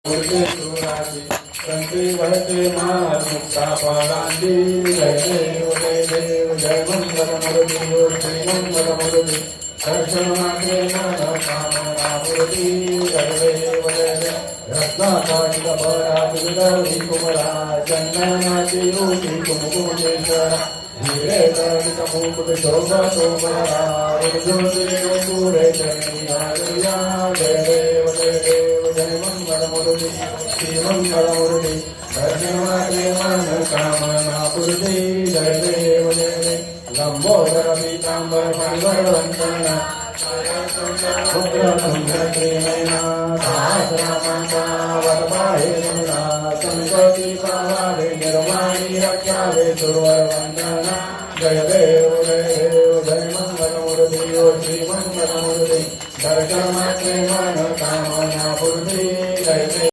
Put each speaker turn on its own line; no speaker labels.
मूर्ते सुराची संती भरते मार मुक्ता पदांती जय देव जय देव जय मंगल मूर्ती श्री मंगल मूर्ती दर्शन मात्रे मन कामना मूर्ती जय देव जय देव रत्नाकाशिक परा दुर्गवी कुमरा चंदनाची रूपी कुमुकुमेश्वरा धीरे तरित मुकुट शोभा शोभरा ज्योतिरेव सूरे चंद्रिया जय देव जय देव जय मंगल मूर्ती श्री मंगल मूर्ती दर्शन मात्रे मन कामना पूर्ति जय देव जय देव लंबोदर पीतांबर पंगर वंदना संपत्ति पावे निर्वाणी रक्षावे सुरवर वंदना जय देव जय देव जय मंगल मूर्ति श्री मंगल मूर्ति दर्शन मात्रे मन कामना पूर्ति जय देव।